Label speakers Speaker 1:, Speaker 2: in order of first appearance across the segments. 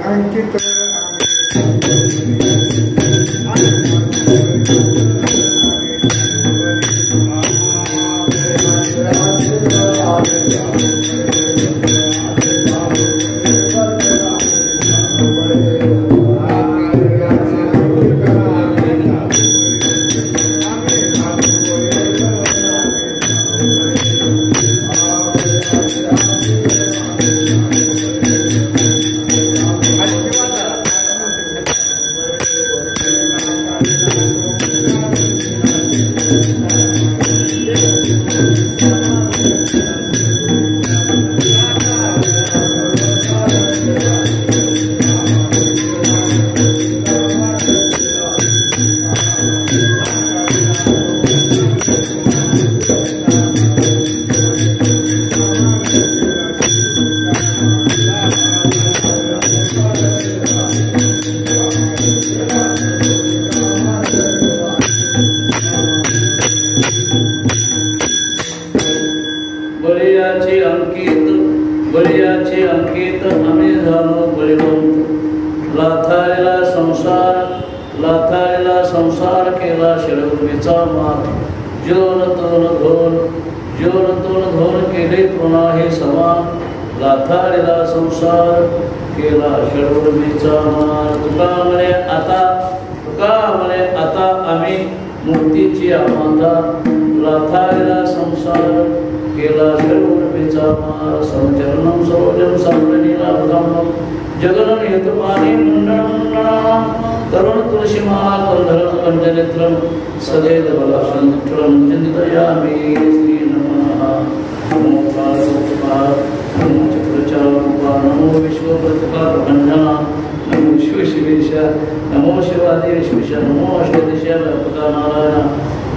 Speaker 1: अंकित बळीयाचे अंकित आम्ही झालो बळीवंत लाथाळलेला संसार केला शिरवणीचा मार जीवन तोन धोन केले पुन्हा हे समान लाथाळलेला संसार केला शिरवणीचा मार तुका म्हणे आता आम्ही मुक्तीची आमाता लाथाळलेला संसार केला शिरवणीचा मार संचरणम सरोजम साम्रणीलाभम जगन हेतुपानी मुंडणम तरुण तुलसीमाला कंधरम सदैव बलाक्षण चिंतयामि श्री नमः नमो कालरूपा नमो चक्रचारूपा नमो विश्वप्रतिपादकंजना नमो विश्वेश नमो शिवादिवेश नमो अष्टदिशा व्यापका नारायण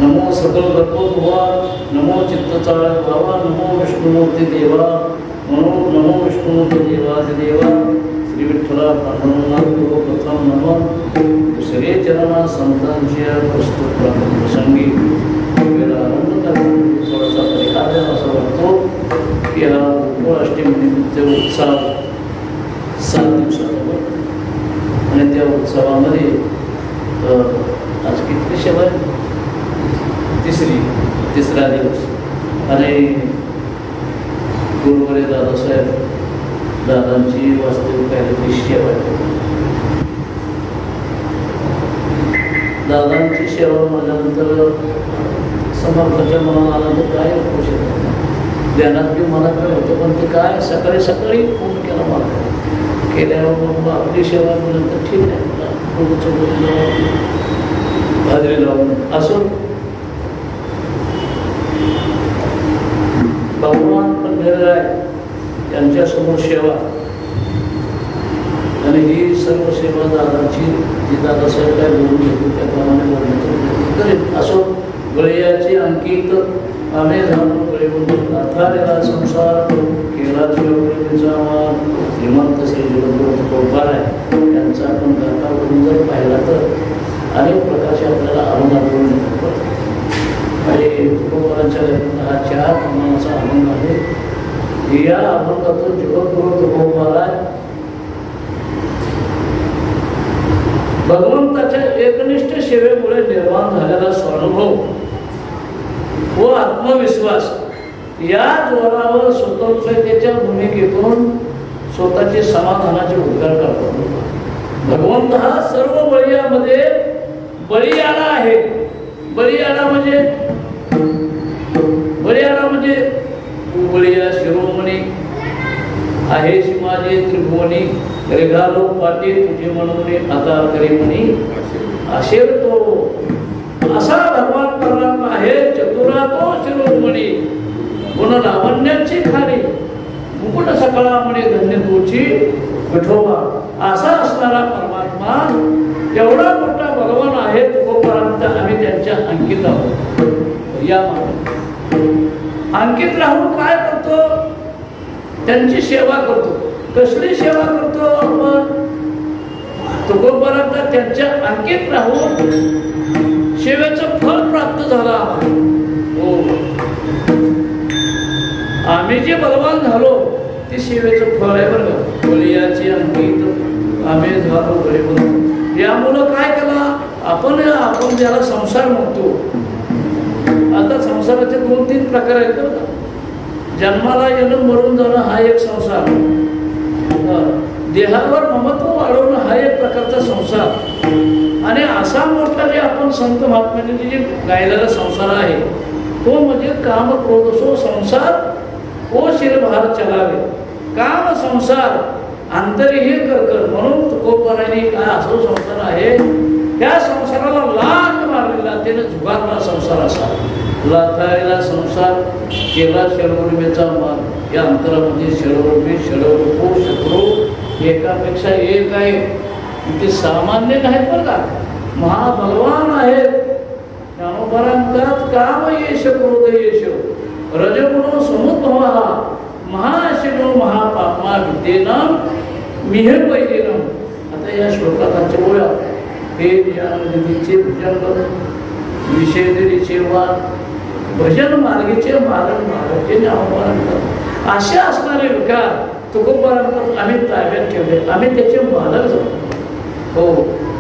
Speaker 1: नमो सकल गपोद्भवा नमो चित्तचारक भावा नमो विष्णुमूर्ती देवा नमो विष्णुमूर्ती देवादिदेवा श्री विठ्ठला प्रथम नमः दुसरे चरणा संतांच्या प्रस्तुत प्रसंगी थोडासा परिहार असं वाटतो की हा गोकुळाष्टमीनिमित्त उत्सव 7 दिवसाचा आणि त्या उत्सवामध्ये आज किती शेवा तिसरा दिवस आणि गुरुवारी दादासाहेब दादांची वास्तविक काही सेवा दादांची सेवा माझ्यानंतर समर्थाच्या मनाला आलं तर काय होऊ शकत नाही ध्यानात बी मला काय होतं पण ते काय सकाळी फोन केला मला केल्यावर मग आपली सेवा नंतर ठीक आहे हाजरी लावून असं भगवान पंढरीराय यांच्यासमोर सेवा आणि ही सर्व सेवा दादाची जी दादासाहेब काय बोलून घेतो त्याप्रमाणे बोलण्याचा प्रयत्न करेल असो बळीयाचे अंकित आम्ही झालो बळीवंत लाथाळलेला संसार केला शिवबळीचा मार श्रीमंत श्री जगद्गुरू तुकोबाराय यांचा आपण गाथा करून जर पाहिला तर अनेक प्रकारचे आपल्याला अभंगात करून येतात आणि तुकोबारांच्या हा 4 प्रमाणाचा अभंग आहे या अभंगातून जगद्गुरू तुकोबाराय भगवंताच्या एकनिष्ठ सेवेमुळे निर्माण झालेला स्वानुभव व आत्मविश्वास या जोरावर स्वतंत्रतेच्या भूमिकेतून स्वतःचे समाधानाचे उद्गार करतो भगवंत हा सर्व बळीयामध्ये बळीयाला आहे बळीयाला म्हणजे बळीया शिरोमणी आहे माझे त्रिभुवनी रेघालो पाटी तुझे म्हणून आता करी म्हणी असेल तो असा भगवान परमात्मा आहे चतुरा तो शिरोमणी गुण लावण्याची खाली मुकुट सकळा म्हणे धन्य तोची विठोबा असा असणारा परमात्मा एवढा मोठा भगवान आहे तोपर्यंत आम्ही त्यांच्या अंकित आहोत या अंकित राहून काय करतो त्यांची सेवा करतो कसली सेवा करतो आपण तुकोबारांना त्यांच्या अंकित राहून सेवेचं फल प्राप्त झालं हो आम्ही जे बलवान झालो ते सेवेचं फळ आहे बरं का बळीयाचे अंकित आम्ही झालो बळीवंत यामुळं काय केला आपण ज्याला संसार म्हणतो आता संसाराचे 2-3 प्रकार आहेत बरं का जन्माला येणं मरून जाणं हा एक संसार देहावर ममत्व वाढवणं हा एक प्रकारचा संसार आणि असा मोठा जे आपण संत महात्म्यांनी जे गायलेला संसार आहे तो म्हणजे काम क्रोधसो संसार ओ शिरभार चलावे काम संसार अंतरिही कर म्हणून तुकोबारांनी काय असो संसार आहे त्या संसाराला लाट मारलेला त्याने झुगारला संसार असा लाथाळलेला संसार केला शरवणीचा मार या अंतरामध्ये शरवणी शरवू शत्रू एकापेक्षा एक आहे ते सामान्य नाहीत बरं का महाबलवान आहेत ज्ञानोबारांतात काम येश क्रोध येश रजगुणो समुद्भव महाशिनो महापापमा विद्येनं मिहिर वैदेनं आता या श्लोकात बोला हे ज्ञाननिधीचे भुजंग विषयदरीचे वाद भजन मार्गीचे मारण मार्गाचे नावमारण असे असणारे विकार तुकोबारांकडून आम्ही ताब्यात ठेवले, आम्ही त्याचे मालक झालो. हो,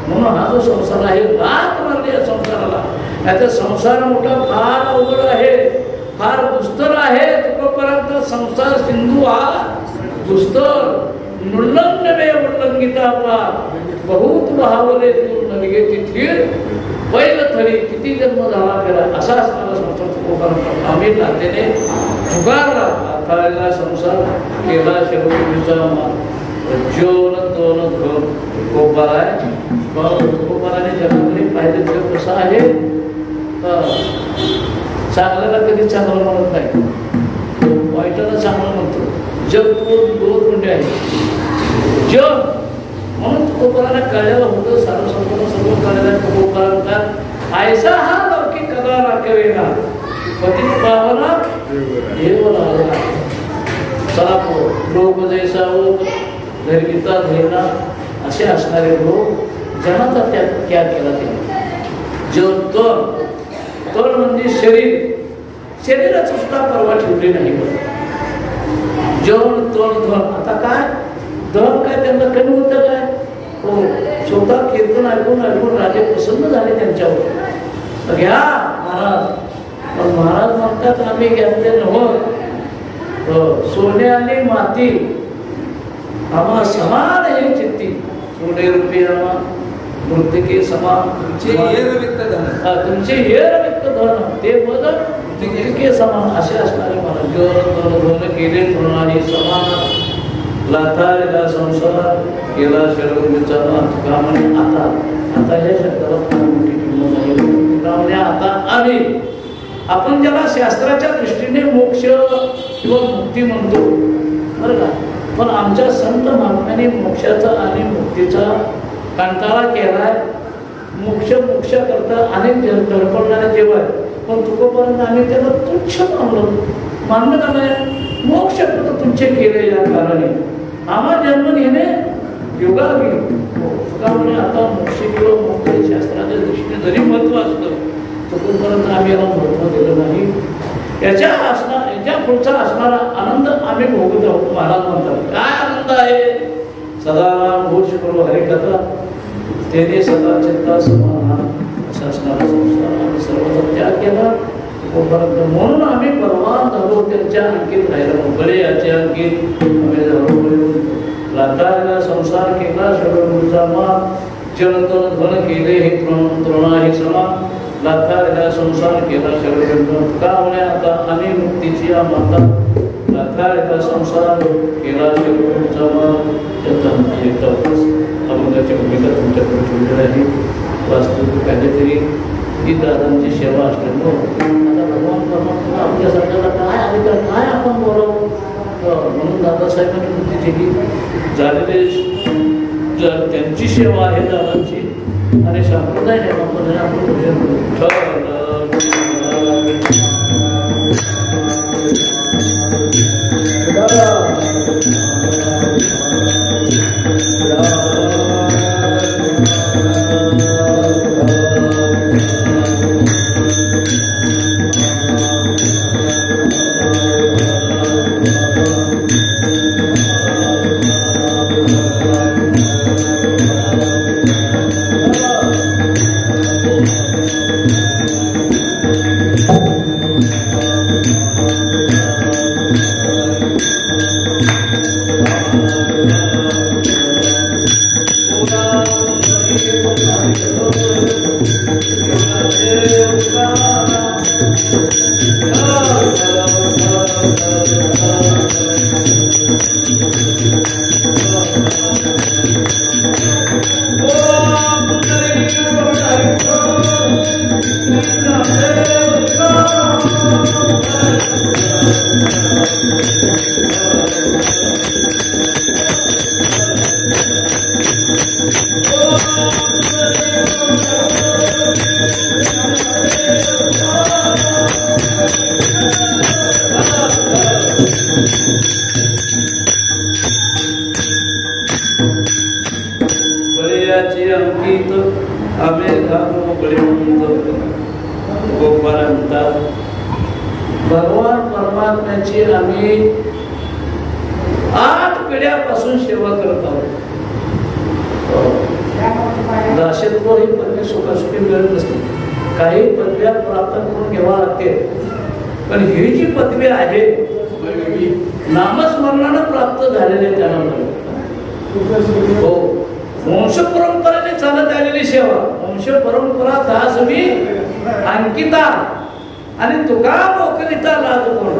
Speaker 1: म्हणून हा जो संसार आहे लाथ मारली या संसाराला. नाहीतर संसार मोठा फार अवघड आहे, फार दुस्तर आहे. तुकोबारांचा संसार सिंधू हा दुस्तर नुल्लंघने उल्लंघिता बहुत भावले तू नलगे तिथली बैल थरी किती जन्म झाला फिरा असा असणारा संसार तुकोबारांचा आम्ही लाथेने झुगारला. आता संसार केला शेवटीचा जोन दोन धोन तुकोबार आहे. तुकोबाराने जगाकडे पाहिजे तर कसं आहे, चांगल्याला कधी चांगलं म्हणत नाही, वाईटाला चांगलं म्हणतो. जग दोन गुंडे आहे जग, म्हणून तुकोबाराने कळलेलं होतं. सारं संपूर्ण सर्व कळलेलं तुकोबारांचा ऐसा हा लौकिक कला राखवेला पतित भावना देव लागला. चला लोक जैसा हो धर्मिता धैर्य असे असणारे लोक जनाचा त्याग केला. त्यांनी जो तण म्हणजे शरीराचं सुद्धा परवा ठेवली नाही. जेवण तण धन, आता काय धन काय त्यांना कमी होतं काय? हो, स्वतः कीर्तन ऐकून राजे प्रसन्न झाले त्यांच्यावर. घ्या महाराज, पण महाराज म्हणतात आम्ही घेतले नव्हत, सोने आणि माती आम्हा समान हे चित्ती. सोने रुपये आम्हा मृतिके समान तुमचे हेर वित्त धन ते पद मृतिके समान असे असणारे महाराज केले प्रणाली समान लाथारेला संसार केला शरवणीचा तुका म्हणे आता या शब्दाला फार मोठी किंमत आहे. तुका म्हणे आता आम्ही, आपण ज्याला शास्त्राच्या दृष्टीने मोक्ष किंवा मुक्ती म्हणतो बरं का, पण आमच्या संत महात्म्याने मोक्षाचा आणि मुक्तीचा कंटाळा केलाय. मोक्ष करता अनेक धडपडणारे जेव्हा, पण तुकोपर्यंत आम्ही त्याला तुच्छ मानलं का नाही. मोक्ष करता तुच्छ केले या कारणे आम्हा जन्म घेणे योगावी. तुकामुळे आता मोक्ष किंवा मुक्त शास्त्राच्या दृष्टीने जरी महत्व असतं, तोपर्यंत आम्ही याला महत्व दिलं नाही. याच्या पुढचा असणारा आनंद आम्ही भोगत आहोत. महाराज म्हणतात काय आनंद आहे, सदा घोष करू हरिकथा त्याने सदा चित्ता समाधान असा असणारा संसार आम्ही सर्वचा त्याग केला. म्हणून आम्ही परवान झालो, त्यांच्या अंकित राहिलो, बळे याच्या अंकित आम्ही झालो. लाथारेला संसार केला शरवणीचा मान, जलतन धन केले हे तृणा हे समान. लाथारेला संसार केला शरवणीचा का म्हणे आता आम्ही मुक्तीची माता. लाथारेला संसार केला शरवणीचा मान. अभंगाची भूमिका तुमच्याकडे ठेवलेली आहे. वास्तविक काहीतरी ही दादांची सेवा असल्यामुळं आता भगवान परमात्मा आपल्यासारख्याला काय अधिकार काय आपण बोलावं, म्हणून दादासाहेबांनी बुद्धी केली. झालेले जर त्यांची सेवा आहे दादांची आणि संप्रदाय नेमामध्ये आपण भजन करू. परमात्म्याची आम्ही 8 पिढ्यापासून सेवा करत आहोत. दासत्व ही पदवी सुखासुखी मिळत नसते. काही पदव्या प्राप्त करून घ्यावा लागते, पण ही जी पदवी आहे नामस्मरणानं प्राप्त झालेले त्यांना हो वंश परंपरेने चालत आलेली सेवा. वंश परंपरा दास मी अंकिता आणि तुका मोकरिता लाज कोण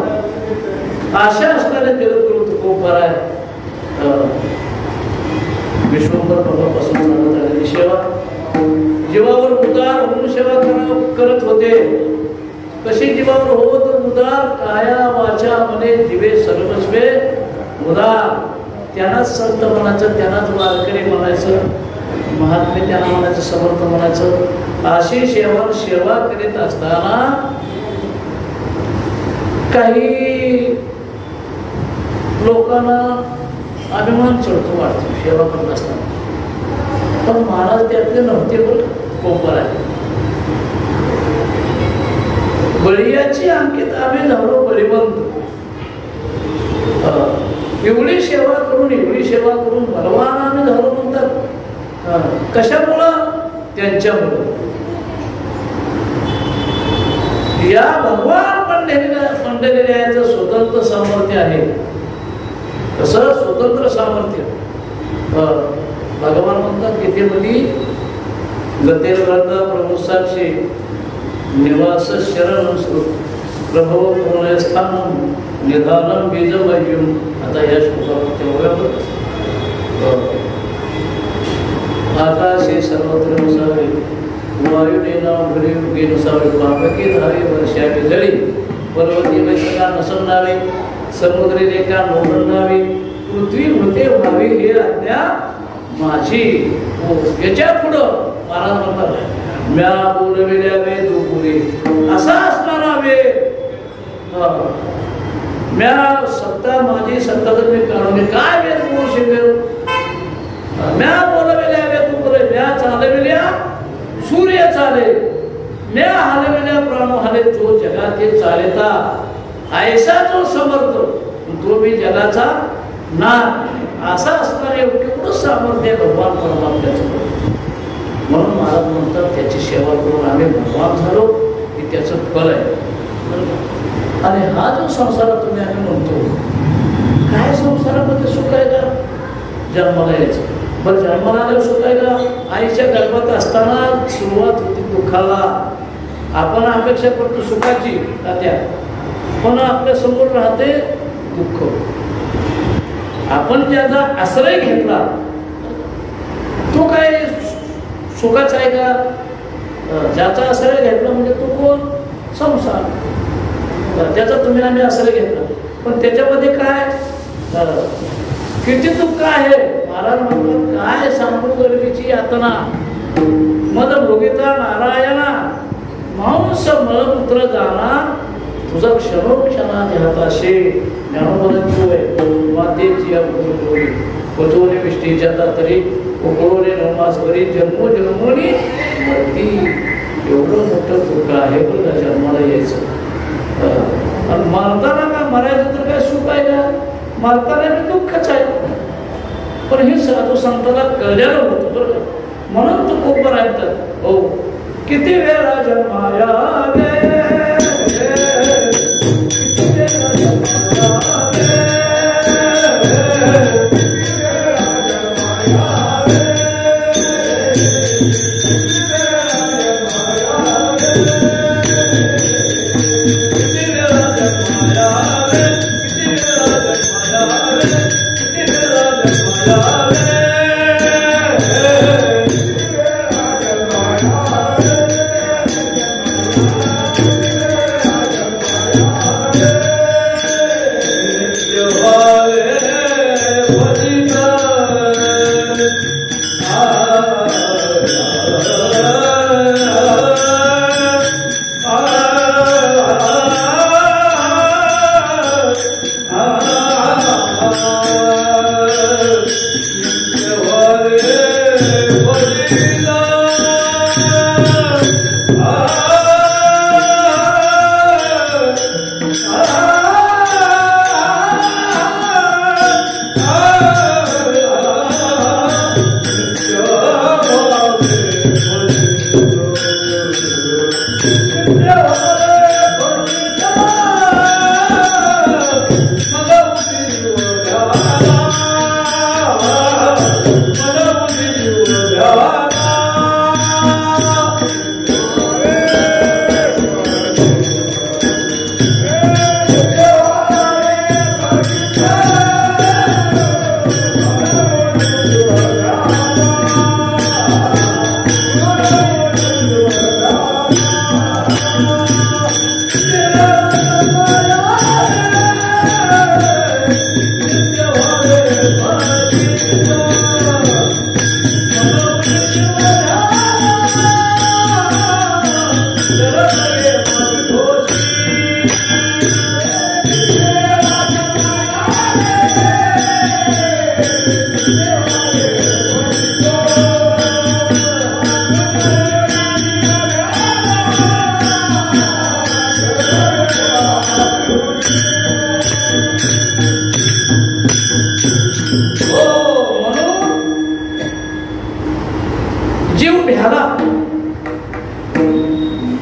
Speaker 1: अशा असणारे जगद्गुरु तुकोबार आहे. विश्वंभर बाबापासून चालत आलेली सेवा. जीवावर उदार होऊन सेवा करत होते. कशी जीवावर होत उदार? काया वाचा मने दिवे सर्वस्वे उदार. त्यांनाच संत म्हणायचं, त्यांनाच वारकरी म्हणायचं, महात्मे त्यांना म्हणायचं, समर्थ म्हणायचं. अशी सेवा करीत असताना काही लोकांना अभिमान चढतो वाटतो सेवा करत असताना. पण महाराज त्यातले नव्हते. बरं कोपर आहे. बळीयाची अंकित आम्ही झालो बळीवंत. एवढी सेवा करून बलवान आम्ही झालो म्हणतात. कशामुळं? त्यांच्यामुळं. या भगवान पंढरीरायाचं स्वतंत्र सामर्थ्य आहे. कसं स्वतंत्र सामर्थ्य? भगवान म्हणतात गीतेमध्ये गतेर्गता प्रभू साक्षी निवास शरण प्रभो प्रणयस्थानम निधानम बीजमय्युम. आता या श्लोकामध्ये आकाशे सर्वत्र नसावे, वायुनेना भूमी नसावे, पापकी धावे वर्षावी जळी, पर्वती वैसका नसनावे, समुद्री रेखा नोंदणावी, पृथ्वी होते व्हावी हे आज्ञा माझी. याच्या पुढं महाराज म्हणतात म्या बोलविल्या वे तू पुरे. असा असणारा वेळ म्या सत्ता माझी सत्ता तर मी काढून काय वेळ बोलू शकेल? म्या बोलविल्या वे तू पुरे. म्या चालविल्या सूर्य चाले, म्या हलविल्या प्राण हले, जो जगाते चालता ऐसा जो समर्थ तो मी जगाचा ना. असा असणारे केवढं सामर्थ्य भगवान परमात्म्याचं. म्हणून महाराज म्हणतात त्याची सेवा करून आम्ही भगवान झालो की त्याचं फळ आहे. आणि हा जो संसारात तुम्ही आम्ही म्हणतो, काय संसारामध्ये सुख आहे का? जन्माला यायचं. बरं जन्माला आल्यावर सुख आहे का? आईच्या गर्भात असताना सुरुवात होती दुःखाला. आपण अपेक्षा करतो सुखाची त्या, पण आपल्या समोर राहते दुःख. आपण ज्याचा आश्रय घेतला तो काय सुखाचा आहे का? ज्याचा आश्रय घेतला म्हणजे तो कोण? संसार. त्याचा तुम्ही आम्ही आश्रय घेतला, पण त्याच्यामध्ये काय किती दुःख आहे. महाराज म्हणतात काय सांगू गर्मीची यातना, मद भोगिता नारायणा, मांस मलमूत्र जाना, तुझा क्षणोक्षणाने हाताशे. मातेची पचवणे विष्टीच्या तरी उकळवणे नमासवरी जन्मो जन्मोनी मरती. एवढं मोठं दुःख आहे बरं जन्माला यायचं. आणि मरताना का मरायचं तर काय सुख आहे का? मरताना मी दुःखच आहे. पण हे साधू संतांना कळलेलं होतं बरं. म्हणून तो खूप बरं ऐकतात. हो किती वेळा जन्माया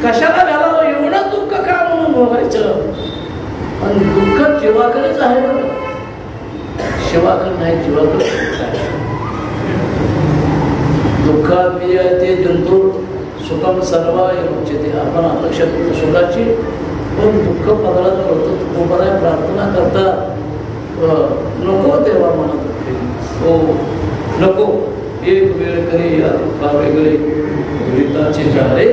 Speaker 1: कशाला घालावं एवढं दुःख का म्हणून भोगायचं. आणि दुःख जीवाकडेच आहे बरं, शिवाकडे नाही, जीवाकडे. दुःखात ते जंतू सुखम सर्व उच्यते. आपण अपेक्षा करतो सुखाची, पण दुःख पदरात करतो. तुकोबाराय प्रार्थना करतात, नको देवा म्हणत हो नको. एक वेळ करी या दुःखा वेगळे दुरिताचे झाले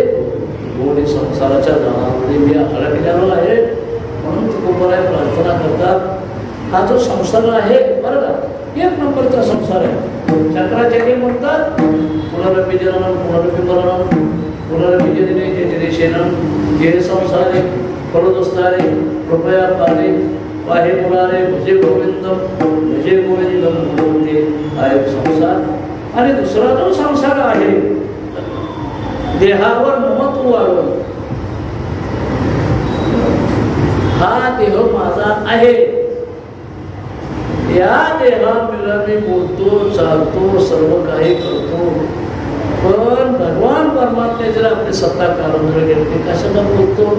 Speaker 1: गोडे संसाराच्या जाळामध्ये मी अडकलेलो आहे. म्हणून तुकोबाराय प्रार्थना करतात. हा जो संसार आहे बरं का, एक नंबरचा संसार आहे. शंकराचार्य म्हणतात पुनरपि जननम पुनरपि मरणम पुनरपि जनने जनिरेशनम हे संसारे फलोदस्तारे कृपया पारे पाहे मुरारे भजे गोविंदम बोलते हा एक संसार. आणि दुसरा जो संसार आहे देहावर ममत्व वाढवून, हा देह माझा आहे, या देहाला मी बोलतो चालतो सर्व काही करतो. पण भगवान परमात्मा जर आपली सत्ता काढून घेतली, कशाचा बोलतो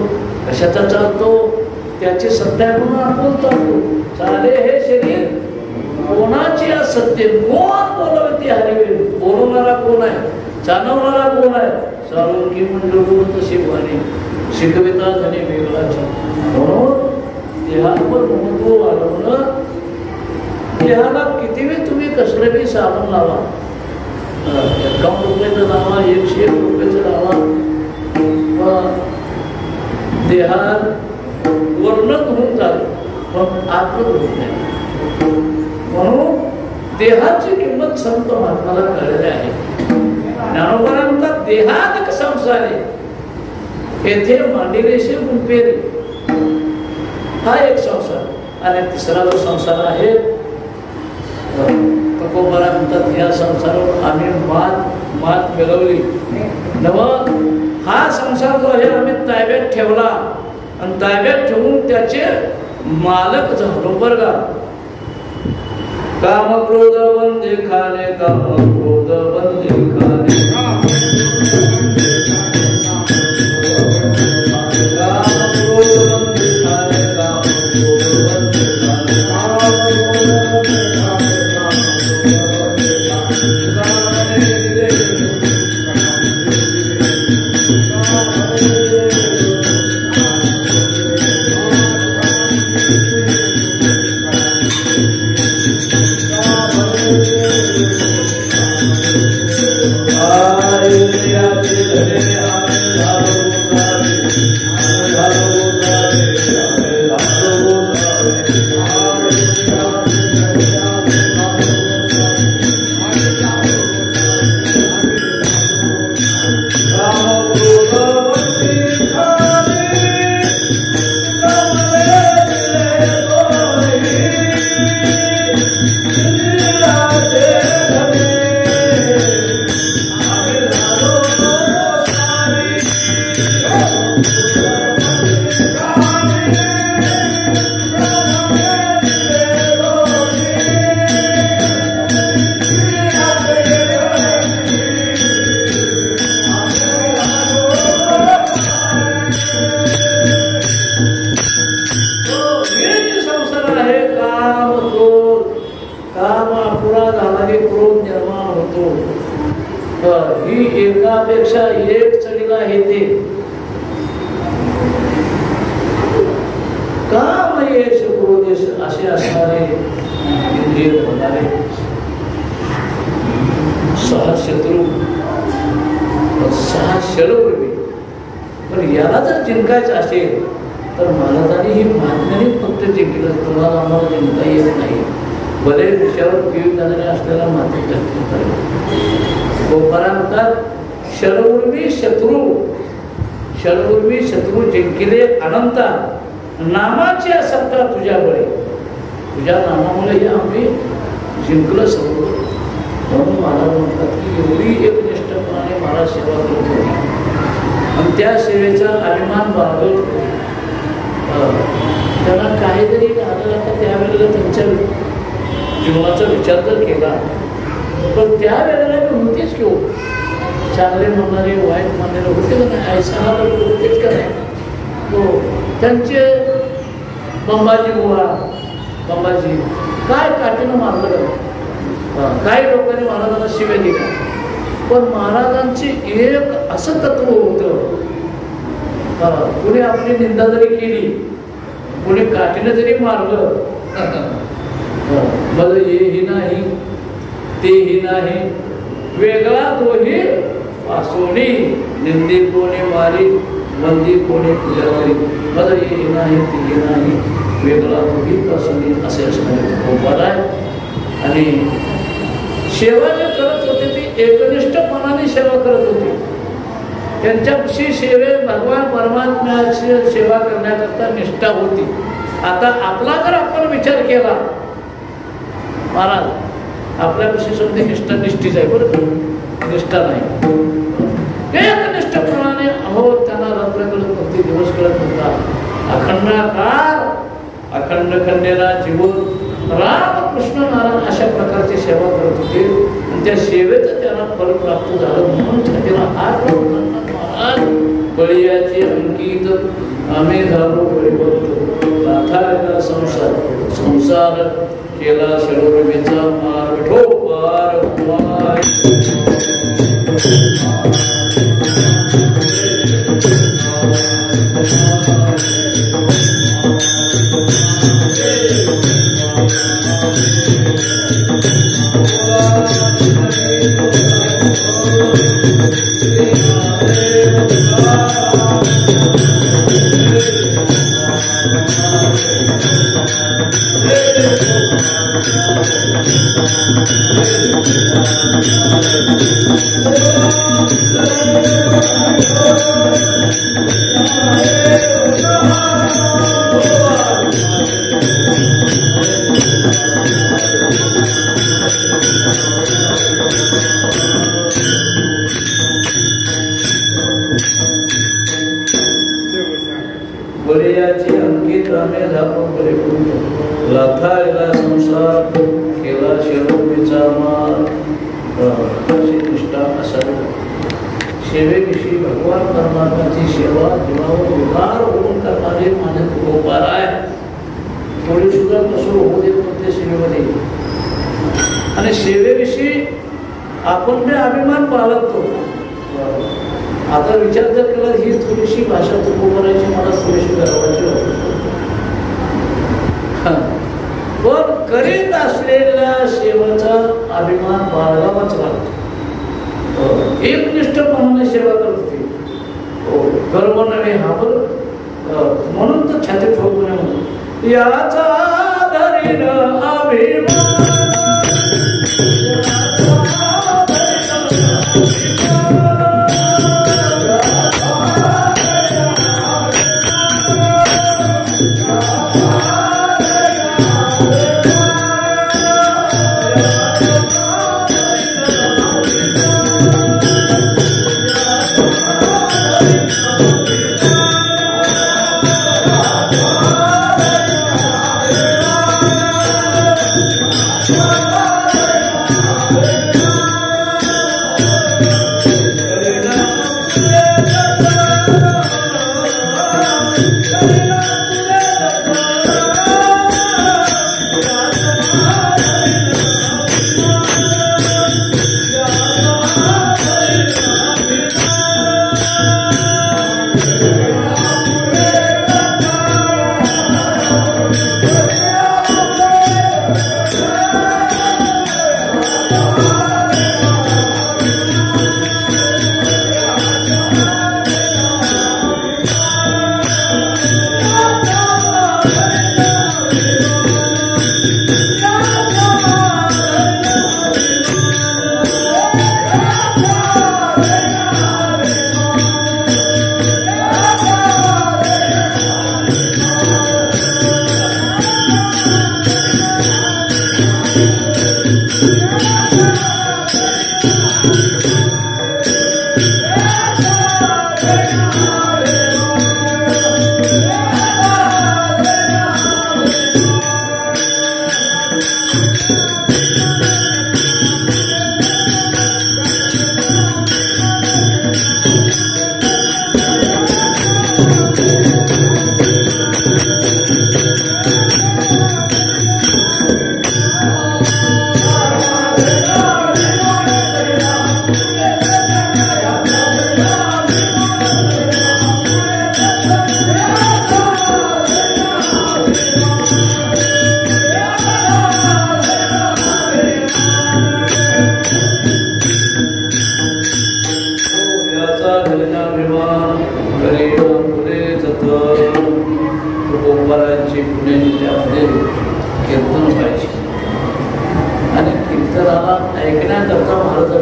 Speaker 1: कशाचा चालतो, त्याची सत्ता म्हणून आपण चालतो. चाले हे शरीर कोणाची असत्य, कोण बोलवते हरिवे, बोलवणारा कोण आहे, चालवणारा कोण आहे. चालून की म्हणजे तशी वाणी शिकविता झाली वेगळाची. म्हणून देहावर महत्व वाढवणं. देहाला किती वेळ तुम्ही कसले बी साबण लावा, 51 रुपयाचं लावा, 101 रुपयाचं लावा, देहात वर्णत होऊन जाईल पण आत्मत होत नाही. म्हणून देहाची किंमत संत महात्माला कळलेली आहे. ज्ञानोबरांचा देहात संसारे येथे मांडिरेशे गुंपेरे हा एक संसार. आणि तिसरा जो संसार आहे तुकोबारा म्हणतात या संसारावर आम्ही मात मिळवली नव. हा संसार जो आहे आम्ही ताब्यात ठेवला आणि ताब्यात ठेवून त्याचे मालक झालो बरं का. काम क्रोध बंदे खाणे, काम क्रोध बंदे खाणे, काम क्रोध बंदे खाणे, काम क्रोध बंदे एकापेक्षा एक चढीला येते. काम यश क्रोध असे असणारे इंद्रिय होणारे 6 शत्रू 6 शरप्रवी. पण याला जर जिंकायचं असेल तर महाराजांनी ही महात्म्याने फक्त जिंकलं. तुम्हाला आम्हाला जिंकता येत नाही. भले विषयावर पीळ झालेले असलेला मात्र गोपाला म्हणतात शरउर्वी शत्रू जिंकिले अनंता नामाची सत्ता तुझ्यामुळे. तुझ्या नामामुळे हे आम्ही जिंकलं सर्व. म्हणून महाराज म्हणतात की एवढी एकनिष्ठपणाने महाराज सेवा करत होती आणि त्या सेवेचा अभिमान बाळगत होते. त्यांना काहीतरी झालं तर त्यावेळेला त्यांच्या जीवनाचा विचार जर केला पण त्यावेळेला होतेच की हो. चांगले म्हणणारे वाईट म्हणणारे होते का नाही. ऐसा होतेच का नाही. तो त्यांचे बंबाजी काय काठीनं मारलं का. काही लोकांनी महाराजांना शिव्या दिल्या पण महाराजांचे एक असं तत्व होतं. कुणी आपली निंदा जरी केली कुणी काठीनं जरी मारलं मला हेही नाही तेही नाही वेगळा तोही पासोडी निंदी कोणी मारी मंदी कोणी पूजा करी. मला हेही नाही तेही नाही वेगळा तोही पासोडी असे असणारे गोपाल आहे. आणि सेवा जे करत होते ती एकनिष्ठपणाने सेवा करत होती. त्यांच्याशी सेवे भगवान परमात्म्याची सेवा करण्याकरता निष्ठा होती. आता आपला जर आपण विचार केला महाराज आपल्यापाशी समजा निष्ठा निष्ठीच आहे बरं निष्ठा नाही. एकनिष्ठपणाने अहो त्यांना रात्र कळत नव्हती दिवस कळत नव्हता. अखंडाकार अखंड खंडेला जीवन राम कृष्ण नारायण अशा प्रकारची सेवा करत होते आणि त्या सेवेचं त्यांना फल प्राप्त झालं. म्हणून छातीला हात महाराज बळीयाचे अंकित आम्ही झालो बळीबद्ध नाथाला संसार केला शरवृमीचा मार विठोबार बळीयाचे अंकित आम्ही झालो बळीबद्ध लाथाळीला संसार केला शरवृमीचा मार. अशी निष्ठा असावी. सेवेविषयी भगवान परमात्म्याची सेवा जीवावर उदार होऊन करणारे माझे गोपाल आहे. थोडी सुद्धा कसर होऊ देत नव्हते सेवेमध्ये. आणि सेवेविषयी आपण बी अभिमान बाळगतो. आता विचार जर केला ही थोडीशी भाषा तुकोबाराची मला थोडीशी गरवाची होती. पण करीत असलेल्या सेवेचा अभिमान बाळगावाच लागतो. एकनिष्ठपणाने सेवा करत होती. गर्व नव्हे हा बरं म्हणून तर छाती ठोकणे म्हणून याचा धरीन अभिमान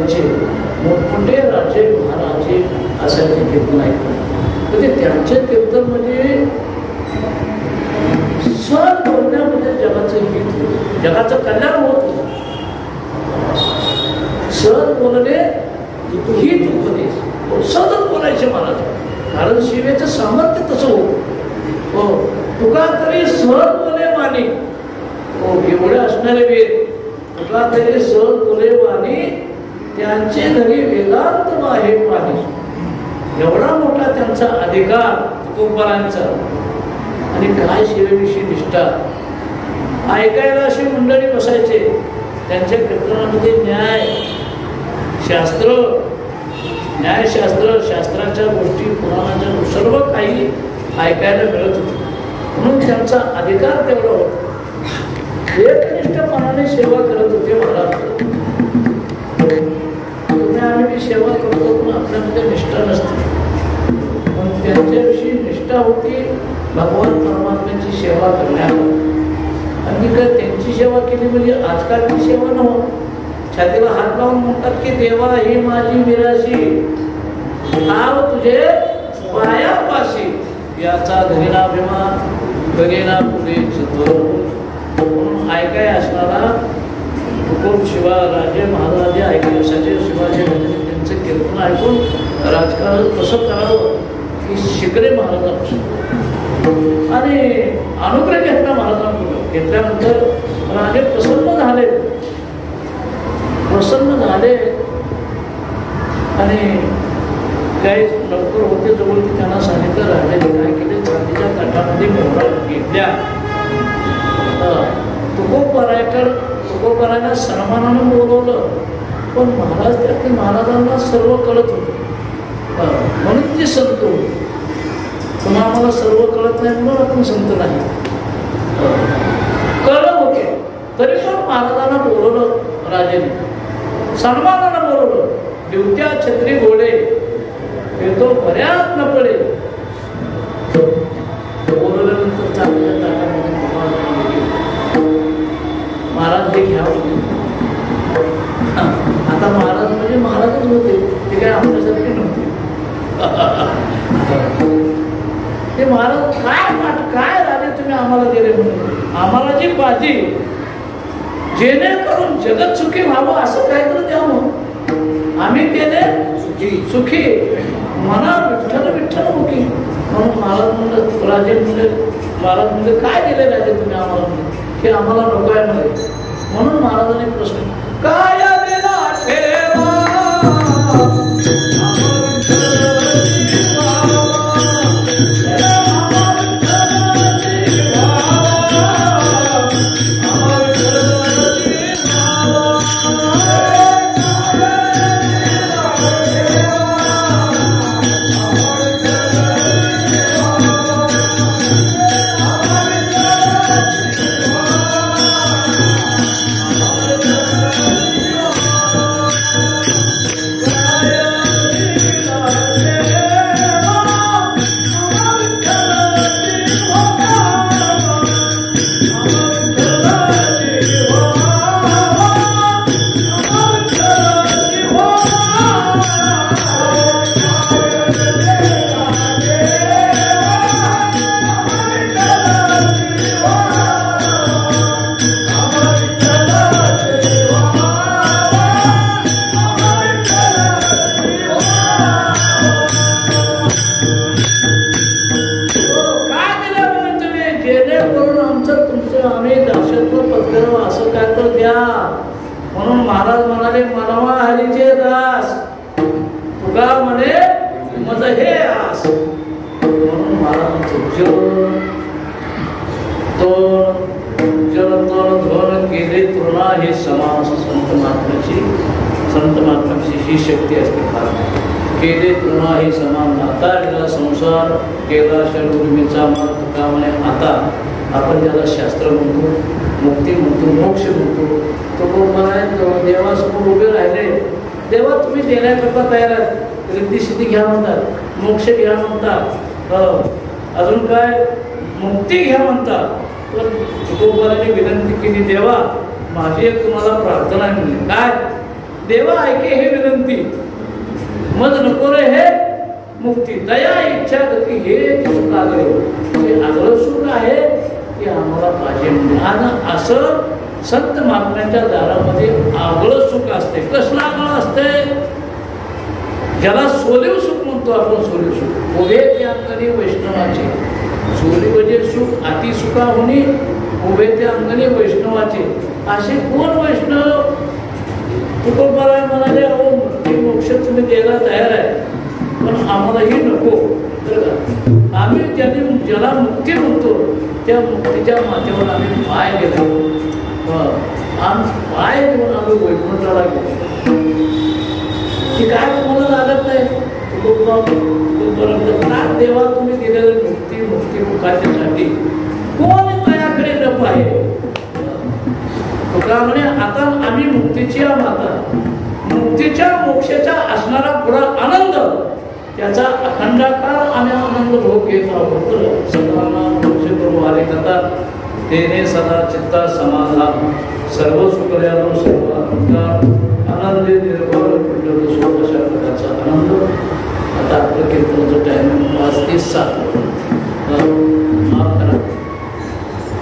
Speaker 1: गावाकडचे मोठमोठे राजे महाराजे असायचे कीर्तन ऐकून. म्हणजे त्यांचे कीर्तन म्हणजे सण बोलण्यामध्ये जगाचं हित होतं, जगाचं कल्याण होत होतं. सण बोलणे हित उपदेश सतत बोलायचे महाराज, कारण शिवेचं सामर्थ्य तसं होतं. हो, तुका तरी सहज बोले वाणी, हो एवढे असणारे वेद, तुका तरी सहज बोले वाणी, त्यांचे घरी वेदांत आहे पाणी. एवढा मोठा त्यांचा अधिकार तुकोबारांचा. आणि काय शिवेविषयी निष्ठा, ऐकायला अशी मंडळी बसायचे. त्यांच्या कीर्तनामध्ये न्यायशास्त्र, शास्त्राच्या गोष्टी, पुराणाच्या सर्व काही ऐकायला मिळत होते. म्हणून त्यांचा अधिकार तेवढा होता. एकनिष्ठपणाने सेवा करत होते महाराज. तुम्ही आम्ही सेवा करतो पण आपल्यामध्ये निष्ठा नसते, पण त्यांच्याविषयी निष्ठा होती भगवान परमात्म्याची सेवा करण्यावर. आणि काय त्यांची सेवा केली म्हणजे आजकालची सेवा नव्हती. छातीला हात लावून म्हणतात की देवा ही माझी मिराशी, नाव तुझे पायापाशी, याचा धरीनाभिमान करेना पुढे चित्र. म्हणून ऐकाय असणारा तुकोब शिवा राजे महाराजे ऐकण्यासाठी शिवाजी राजांनी त्यांचं कीर्तन ऐकून राजकारण कसं करावं की शिकले महाराजांपासून. आणि अनुग्रह घेतला महाराजांकडून. घेतल्यानंतर राजे प्रसन्न झाले आणि काही लवकर होते जवळ की त्यांना सांगितलं राजाने काय केले, चांदीच्या काठामध्ये मोहरा घेतल्या. तुकोबारायला सन्मानानं बोलवलं, पण महाराज त्या महाराजांना सर्व कळत होतं म्हणून ते संत होते. पुन्हा आम्हाला सर्व कळत नाही म्हणून आपण संत नाही. कळत होते तरी पण महाराजांना बोलवलं राजाने, सन्मानानं बोलवलं. दिवट्या छत्री घोडे येतो बऱ्याच न पडे. बोलवल्यानंतर चांगल्या ताटामध्ये महाराज हे घ्या होते. आता महाराज म्हणजे महाराजच होते, ते काय आपल्यासारखे नव्हते. ते महाराज काय राजे तुम्ही आम्हाला दिले म्हणून, आम्हाला जी पाहिजे जेणेकरून जगत सुखी व्हावं असं काहीतरी द्यावं. आम्ही त्याने सुखी मना विठ्ठल विठ्ठल मुखी. म्हणून महाराज म्हणलं, राजे म्हणले, महाराज म्हणजे काय दिले राजे तुम्ही आम्हाला, हे आम्हाला नको आहे म्हणे. म्हणून महाराजांनी प्रश्न काय दिला ठेवा, म्हणून महाराज म्हणाले मनवा हरीचे दास, तुका म्हणे मज हे आस. म्हणून महाराजांचं जल ध्वन केले तृणा हे समास. संत महात्म्याची ही शक्ती असते. केले तृणा हे समान, आता केला संसार केला शरीचा मन. तुका म्हणे आता आपण ज्याला शास्त्र म्हणतो, मुक्ती म्हणतो, मोक्ष म्हणतो, तो म्हणाले देवासमोर उभे राहिले, देवा तुम्ही देण्याकरता तयार आहेत, रिद्धी सिद्धी घ्या म्हणतात, मोक्ष घ्या म्हणतात, अजून काय मुक्ती घ्या म्हणतात. पण तुकोबाराने विनंती केली, देवा माझी एक तुम्हाला प्रार्थना आहे. म्हणजे काय, देवा ऐके हे विनंती, मज नको रे हे मुक्ती, दया इच्छा गती हे सुख आग्रह. हे आग्रह सुख आहे की आम्हाला पाहिजे. आणि असं संत महात्म्यांच्या दारामध्ये आगळं सुख असते. कसलं आगळं असते? ज्याला सोलीव सुख म्हणतो आपण. सोलीव सुख उभे ते अंगणी वैष्णवाचे. सोली म्हणजे सुख अति सुखा होणे, उभे ते अंगणी वैष्णवाचे. असे कोण वैष्णव? तुकोबाराय म्हणाले, अहो मुक्ती मोक्ष तुम्ही द्यायला तयार आहे, पण आम्हालाही नको. आम्ही ज्याला मुक्ती म्हणतो त्या मुक्तीच्या माध्यमावर आम्ही पाय गेलो. आम्ही पाय घेऊन आम्ही वैकुंठाला गेलो. की काय तुम्हाला लागत नाही? देवा तुम्ही दिलेलं मुक्ती मुक्ती मुखाच्यासाठी कोण माझ्याकडे न पाहिजे. तुका म्हणे आता आम्ही मुक्तीची माता, मुक्तीच्या मोक्षाचा असणारा पुरा आनंद, त्याचा अखंडाकार आम्ही आनंद भोग घेत आहोत. सर्वांना मोक्ष प्रभू आले कथा तेने सदा चित्ता समाधान, सर्व सुखल्यानो सर्व अलंकार, आनंदे निर्भर कुंडल सोप अशा प्रकारचा आनंद. आता आपलं कीर्तनाचं टायमिंग 5 ते 7. माफ करा,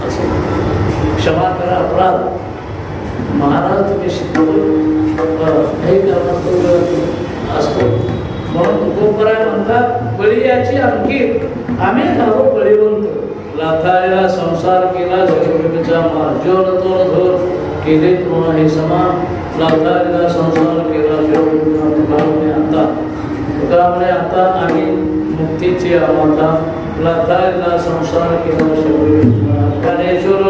Speaker 1: असं क्षमा करा अपराध. महाराज तुम्ही काही कारणास्तव असतो म्हणून तुकोबराय म्हणतात, बळी याची अंकित आम्ही झालो बळीवंत. लाथाळलेला संसार केला जगप्रभूचा मार्जोन तोर धोर, केले तुम्हा हे समान. लाथाळलेला संसार केला जगप्रभूने आता. तुकामुळे आता आम्ही मुक्तीची आमाता, लाथाळलेला संसार केला जगप्रभूचा. गणेश्वर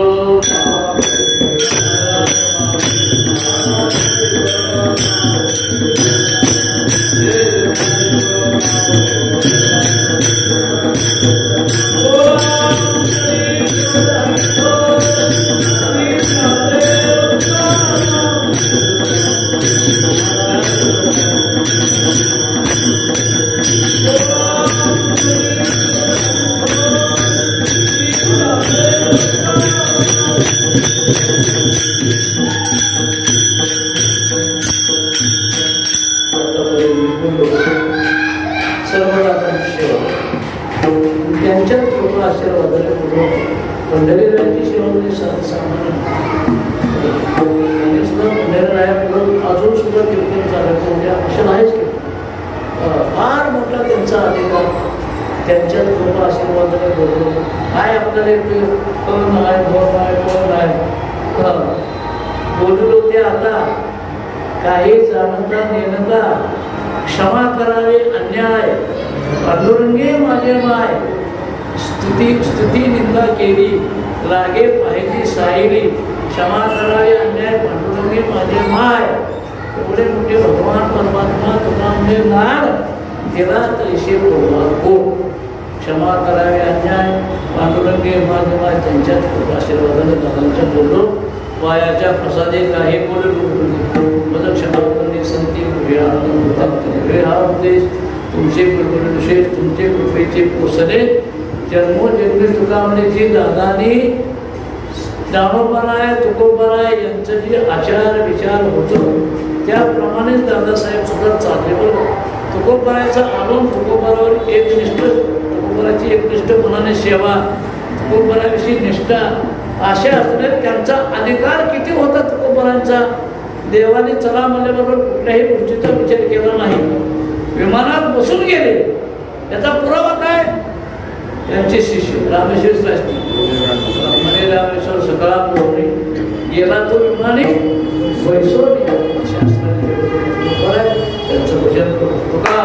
Speaker 1: पंढरीरायाची सेवा म्हणजे सामान्य अजून सुद्धा कीर्तन चालत म्हणजे अशा नाहीच की फार मोठा त्यांचा अधिकार. त्यांच्यात कृपा आशीर्वादाने बोलतो. काय आपल्याला कोण आहे कोण आहे कोण आहे बोललो ते आता काही जाणता नेणता, क्षमा करावे अन्याय, पांडुरंगे माझे माय, स्तुती निंदा केली, लागे पाहिजे साईली, क्षमा करावे अन्याय पांडुरंगे माझे माय. एवढे मोठे भगवान परमात्मा तुला म्हणजे नाड गेला तैसे कोण. क्षमा करावे अन्याय पांडुरंगे माझे माय. त्यांच्यात आशीर्वादाने दादांच्या बोललो. वायाच्या प्रसादे काही बोललो क्षमा करणे संती हा उपदेश तुमचे विशेष तुमचे कृपेचे पोसले. जन्मोजन्मी तुकामध्ये जी दादानी ज्ञानोबराय तुकोबराय यांचं जे आचार विचार होतं त्याप्रमाणेच दादासाहेब सुद्धा चालले. बरोबर तुकोबरायचा आनंद, तुकोबरावर एकनिष्ठ, तुकोबराची एकनिष्ठपणाने सेवा, तुकोबराविषयी निष्ठा असे असणे त्यांचा अधिकार किती होता तुकोबरांचा. देवाने चला म्हणल्याबरोबर कुठल्याही गोष्टीचा विचार केला नाही. विमानात बसून गेले. याचा पुरावा काय? त्यांचे शिष्य रामेश्वर शास्त्री म्हणे रामेश्वर सकाळा पोहणे गेला तो विमाने वैसोने त्यांचं भजन करतो का.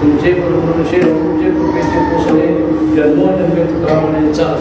Speaker 1: तुमचे गुरुमनुष्य तुमचे कृपेचे पोसले जन्मोजन्मे तुकारामांचा